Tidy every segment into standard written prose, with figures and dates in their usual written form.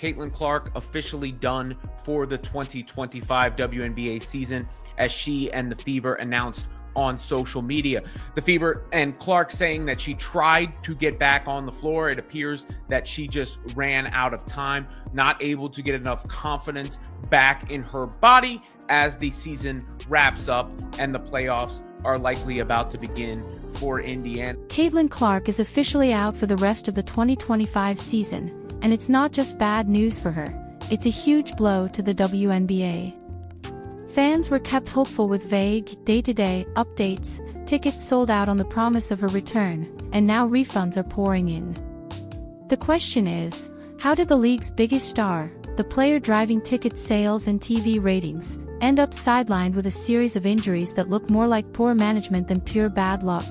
Caitlin Clark officially done for the 2025 WNBA season, as she and the Fever announced on social media. The Fever and Clark saying that she tried to get back on the floor. It appears that she just ran out of time, not able to get enough confidence back in her body as the season wraps up and the playoffs are likely about to begin for Indiana. Caitlin Clark is officially out for the rest of the 2025 season, and it's not just bad news for her, it's a huge blow to the WNBA. Fans were kept hopeful with vague, day-to-day updates, tickets sold out on the promise of her return, and now refunds are pouring in. The question is, how did the league's biggest star, the player driving ticket sales and TV ratings, end up sidelined with a series of injuries that look more like poor management than pure bad luck?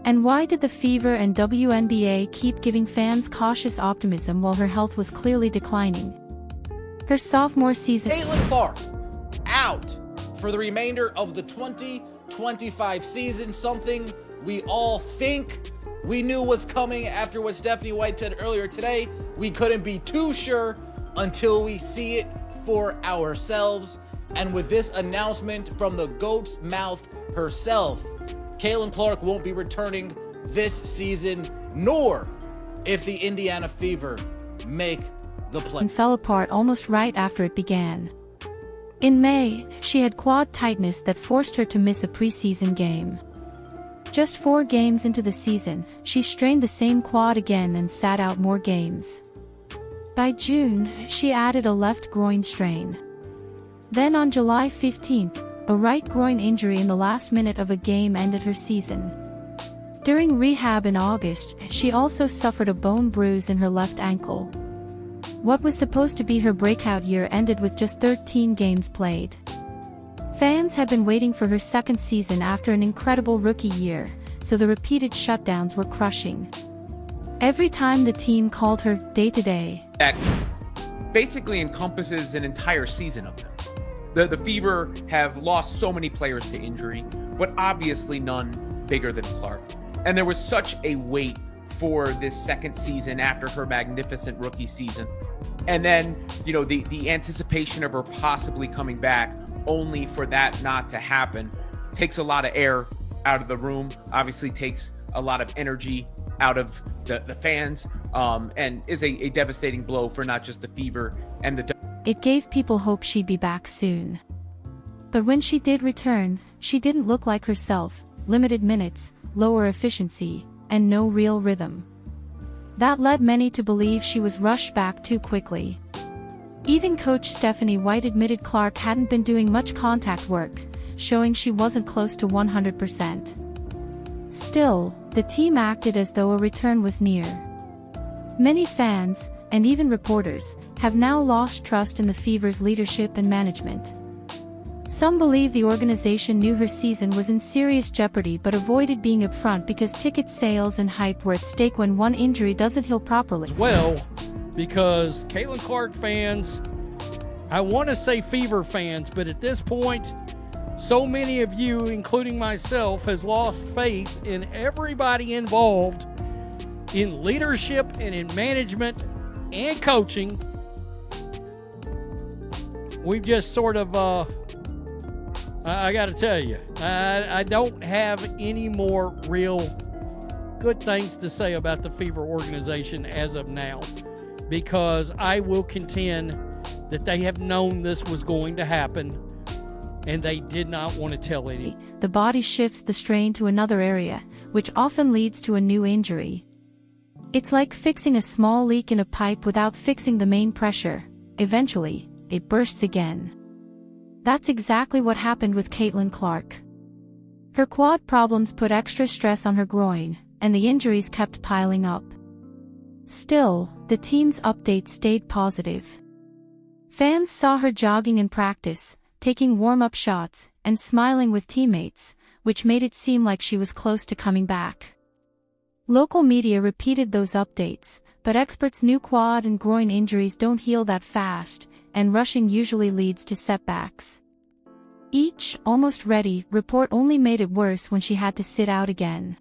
And why did the Fever and WNBA keep giving fans cautious optimism while her health was clearly declining? Her sophomore season. Caitlin Clark out for the remainder of the 2025 season, something we all think we knew was coming after what Stephanie White said earlier today. We couldn't be too sure until we see it for ourselves. And with this announcement from the GOAT's mouth herself, Caitlin Clark won't be returning this season, nor if the Indiana Fever make the play. And fell apart almost right after it began. In May, she had quad tightness that forced her to miss a preseason game. Just 4 games into the season, she strained the same quad again and sat out more games. By June, she added a left groin strain. Then on July 15th, a right groin injury in the last minute of a game ended her season. During rehab in August, she also suffered a bone bruise in her left ankle. What was supposed to be her breakout year ended with just 13 games played. Fans had been waiting for her second season after an incredible rookie year, so the repeated shutdowns were crushing. Every time the team called her day-to-day. That basically encompasses an entire season of them. The Fever have lost so many players to injury, but obviously none bigger than Clark. And there was such a wait for this second season after her magnificent rookie season. And then, the anticipation of her possibly coming back, only for that not to happen, takes a lot of air out of the room, obviously takes a lot of energy out of the fans, and is a devastating blow for not just the Fever and the... It gave people hope she'd be back soon. But when she did return, she didn't look like herself, limited minutes, lower efficiency, and no real rhythm. That led many to believe she was rushed back too quickly. Even coach Stephanie White admitted Clark hadn't been doing much contact work, showing she wasn't close to 100%. Still, the team acted as though a return was near. Many fans, and even reporters, have now lost trust in the Fever's leadership and management. Some believe the organization knew her season was in serious jeopardy but avoided being upfront because ticket sales and hype were at stake when one injury doesn't heal properly. Well, because Caitlin Clark fans, I want to say Fever fans, but at this point, so many of you, including myself, has lost faith in everybody involved in leadership and in management and coaching. We've just sort of, I got to tell you, I don't have any more real good things to say about the Fever organization as of now, because I will contend that they have known this was going to happen and they did not want to tell any. The body shifts the strain to another area, which often leads to a new injury. It's like fixing a small leak in a pipe without fixing the main pressure. Eventually, it bursts again. That's exactly what happened with Caitlin Clark. Her quad problems put extra stress on her groin, and the injuries kept piling up. Still, the team's update stayed positive. Fans saw her jogging in practice, taking warm-up shots, and smiling with teammates, which made it seem like she was close to coming back. Local media repeated those updates, but experts knew quad and groin injuries don't heal that fast, and rushing usually leads to setbacks. Each almost ready report only made it worse when she had to sit out again.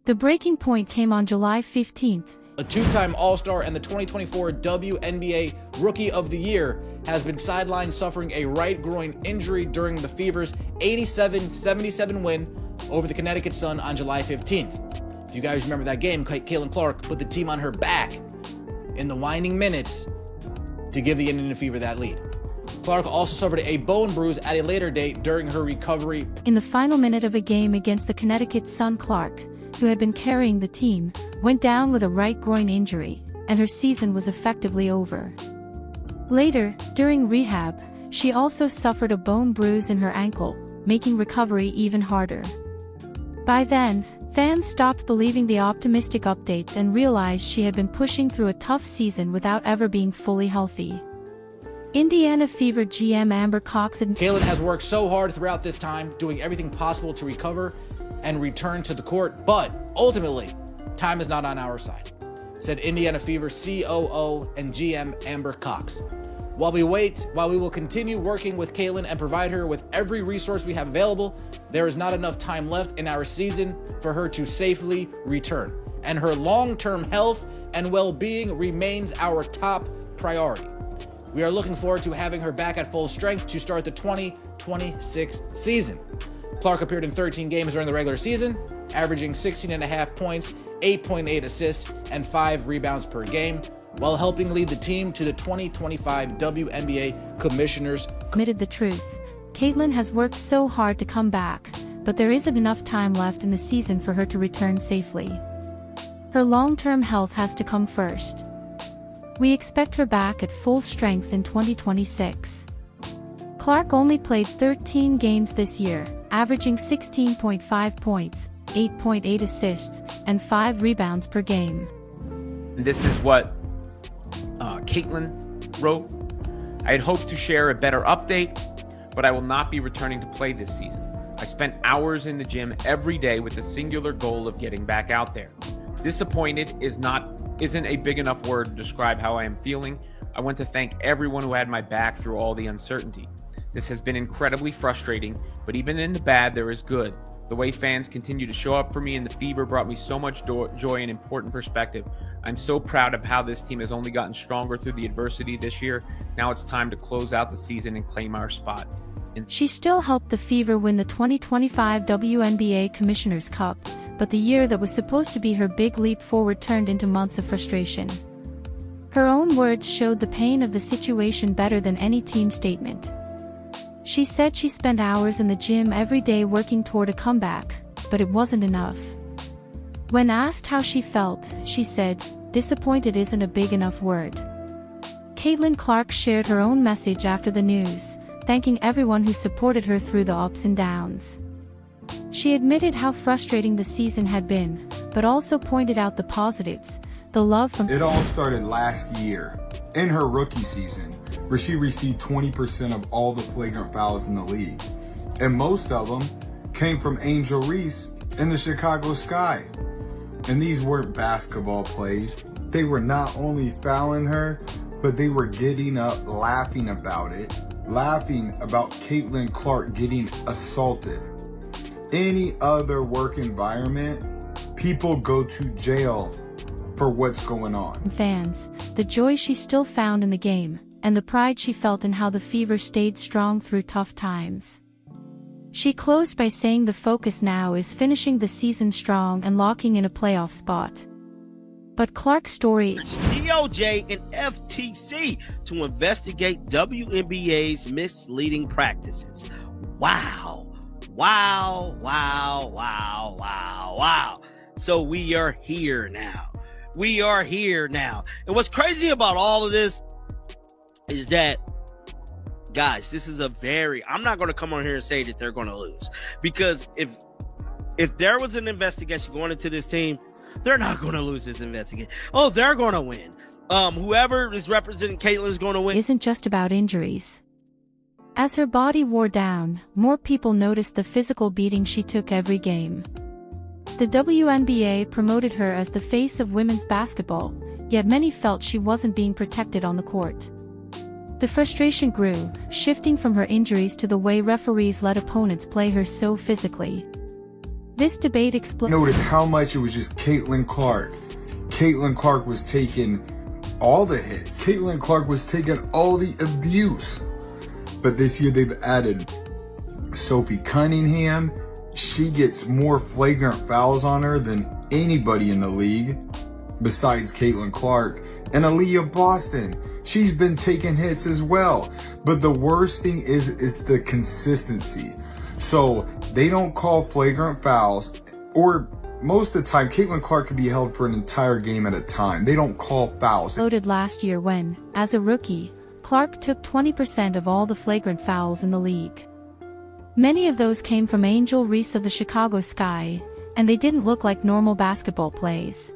The breaking point came on July 15th, a two-time All-Star and the 2024 WNBA Rookie of the Year, has been sidelined suffering a right groin injury during the Fever's 87-77 win over the Connecticut Sun on July 15th. If you guys remember that game, Caitlin Clark put the team on her back in the winding minutes to give the Indiana Fever that lead. Clark also suffered a bone bruise at a later date during her recovery. In the final minute of a game against the Connecticut Sun, Clark, who had been carrying the team, went down with a right groin injury, and her season was effectively over. Later, during rehab, she also suffered a bone bruise in her ankle, making recovery even harder. By then, fans stopped believing the optimistic updates and realized she had been pushing through a tough season without ever being fully healthy. Indiana Fever GM Amber Cox and Caitlin has worked so hard throughout this time, doing everything possible to recover and return to the court, but ultimately, time is not on our side, said Indiana Fever COO and GM Amber Cox. While we will continue working with Caitlin and provide her with every resource we have available, there is not enough time left in our season for her to safely return, and her long-term health and well-being remains our top priority. We are looking forward to having her back at full strength to start the 2026 season. Clark appeared in 13 games during the regular season, averaging 16.5 points, 8.8 assists, and 5 rebounds per game, while helping lead the team to the 2025 WNBA Commissioners. Admitted the truth. Caitlin has worked so hard to come back, but there isn't enough time left in the season for her to return safely. Her long-term health has to come first. We expect her back at full strength in 2026. Clark only played 13 games this year, averaging 16.5 points, 8.8 assists, and 5 rebounds per game. This is what Caitlin wrote. I had hoped to share a better update, but I will not be returning to play this season. I spent hours in the gym every day with the singular goal of getting back out there. Disappointed isn't a big enough word to describe how I am feeling. I want to thank everyone who had my back through all the uncertainty. This has been incredibly frustrating, but even in the bad, there is good. The way fans continue to show up for me in the Fever brought me so much joy and important perspective. I'm so proud of how this team has only gotten stronger through the adversity this year. Now it's time to close out the season and claim our spot. She still helped the Fever win the 2025 WNBA Commissioners' Cup, but the year that was supposed to be her big leap forward turned into months of frustration. Her own words showed the pain of the situation better than any team statement. She said she spent hours in the gym every day working toward a comeback, but it wasn't enough. When asked how she felt, she said, "Disappointed isn't a big enough word." Caitlin Clark shared her own message after the news, thanking everyone who supported her through the ups and downs. She admitted how frustrating the season had been, but also pointed out the positives, the love from— It all started last year, in her rookie season, where she received 20% of all the flagrant fouls in the league. And most of them came from Angel Reese in the Chicago Sky. And these weren't basketball plays. They were not only fouling her, but they were getting up, laughing about it, laughing about Caitlin Clark getting assaulted. Any other work environment, people go to jail for what's going on. Fans, the joy she still found in the game, and the pride she felt in how the Fever stayed strong through tough times. She closed by saying the focus now is finishing the season strong and locking in a playoff spot. But Clark's story— DOJ and FTC to investigate WNBA's misleading practices. Wow. Wow, wow, wow, wow, wow. So we are here now. We are here now. And what's crazy about all of this is that, guys, this is I'm not going to come on here and say that they're going to lose. Because if there was an investigation going into this team, they're not going to lose this investigation. Oh, they're going to win. Whoever is representing Caitlin is going to win. Isn't just about injuries. As her body wore down, more people noticed the physical beating she took every game. The WNBA promoted her as the face of women's basketball, yet many felt she wasn't being protected on the court. The frustration grew, shifting from her injuries to the way referees let opponents play her so physically. This debate exploded. Notice how much it was just Caitlin Clark Caitlin Clark was taking all the hits. Caitlin Clark was taking all the abuse. But this year they've added Sophie Cunningham. She gets more flagrant fouls on her than anybody in the league besides Caitlin Clark. And Aaliyah Boston, she's been taking hits as well. But the worst thing is the consistency. So they don't call flagrant fouls, or most of the time, Caitlin Clark could be held for an entire game at a time. They don't call fouls. Loaded last year when, as a rookie, Clark took 20% of all the flagrant fouls in the league. Many of those came from Angel Reese of the Chicago Sky, and they didn't look like normal basketball plays.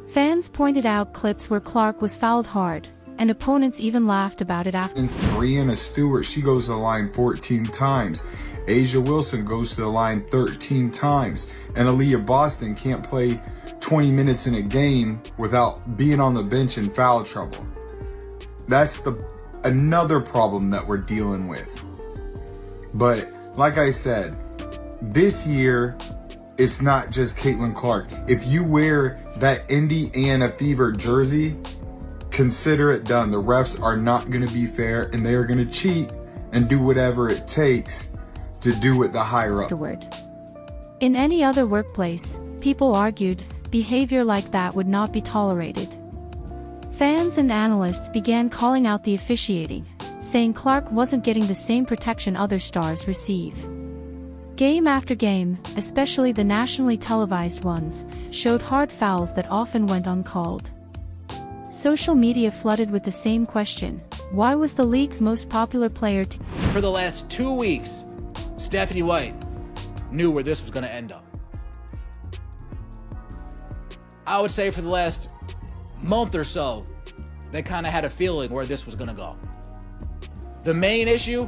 Fans pointed out clips where Clark was fouled hard, and opponents even laughed about it after. Brianna Stewart, she goes to the line 14 times. Asia Wilson goes to the line 13 times. And Aaliyah Boston can't play 20 minutes in a game without being on the bench in foul trouble. That's another problem that we're dealing with. But like I said, this year, it's not just Caitlin Clark. If you wear that Indiana Fever jersey, consider it done. The refs are not going to be fair, and they are going to cheat and do whatever it takes to do it the higher up. Afterward. In any other workplace, people argued behavior like that would not be tolerated. Fans and analysts began calling out the officiating, saying Clark wasn't getting the same protection other stars receive. Game after game, especially the nationally televised ones, showed hard fouls that often went uncalled. Social media flooded with the same question: why was the league's most popular player For the last 2 weeks, Stephanie White knew where this was going to end up. I would say for the last month or so, they kind of had a feeling where this was going to go. The main issue,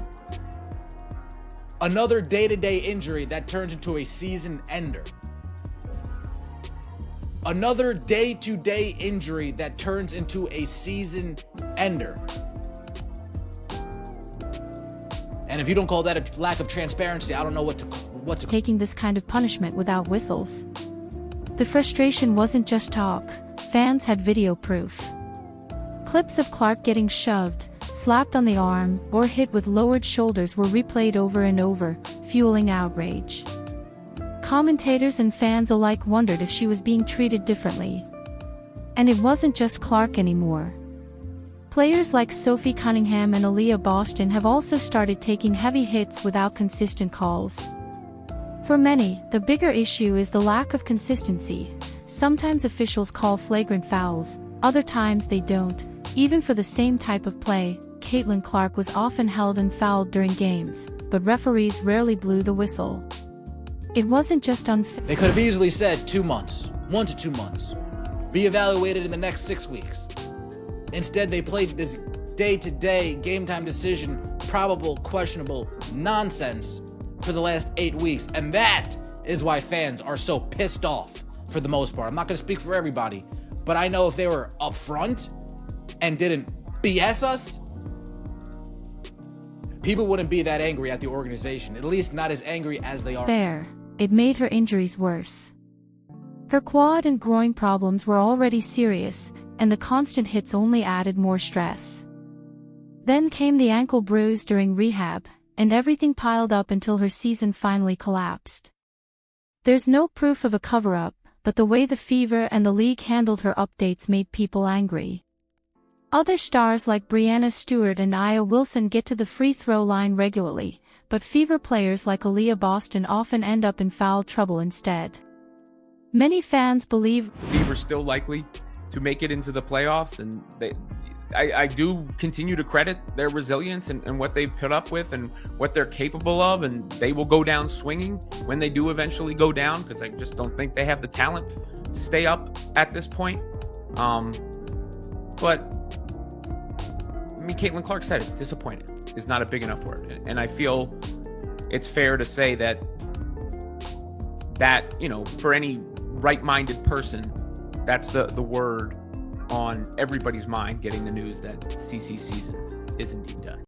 another day-to-day injury that turns into a season ender. Another day-to-day injury that turns into a season ender. And if you don't call that a lack of transparency, I don't know what to taking this kind of punishment without whistles. The frustration wasn't just talk, fans had video proof. Clips of Clark getting shoved, slapped on the arm, or hit with lowered shoulders were replayed over and over, fueling outrage. Commentators and fans alike wondered if she was being treated differently. And it wasn't just Clark anymore. Players like Sophie Cunningham and Aaliyah Boston have also started taking heavy hits without consistent calls. For many, the bigger issue is the lack of consistency. Sometimes officials call flagrant fouls, other times they don't. Even for the same type of play, Caitlin Clark was often held and fouled during games, but referees rarely blew the whistle. It wasn't just unfair. They could have easily said 2 months, 1 to 2 months. Be evaluated in the next 6 weeks. Instead, they played this day-to-day, game-time decision, probable, questionable nonsense for the last 8 weeks. And that is why fans are so pissed off for the most part. I'm not going to speak for everybody, but I know if they were upfront and didn't BS us, people wouldn't be that angry at the organization. At least not as angry as they are. Fair. It made her injuries worse. Her quad and groin problems were already serious, and the constant hits only added more stress. Then came the ankle bruise during rehab, and everything piled up until her season finally collapsed. There's no proof of a cover-up, but the way the Fever and the league handled her updates made people angry. Other stars like Brianna Stewart and Aya Wilson get to the free throw line regularly, but Fever players like Aaliyah Boston often end up in foul trouble instead. Many fans believe Fever's still likely to make it into the playoffs, and I do continue to credit their resilience and what they've put up with and what they're capable of, and they will go down swinging when they do eventually go down, because I just don't think they have the talent to stay up at this point. But I mean, Caitlin Clark said it, disappointed is not a big enough word, and I feel it's fair to say that for any right-minded person, that's the word on everybody's mind, getting the news that CC's season is indeed done.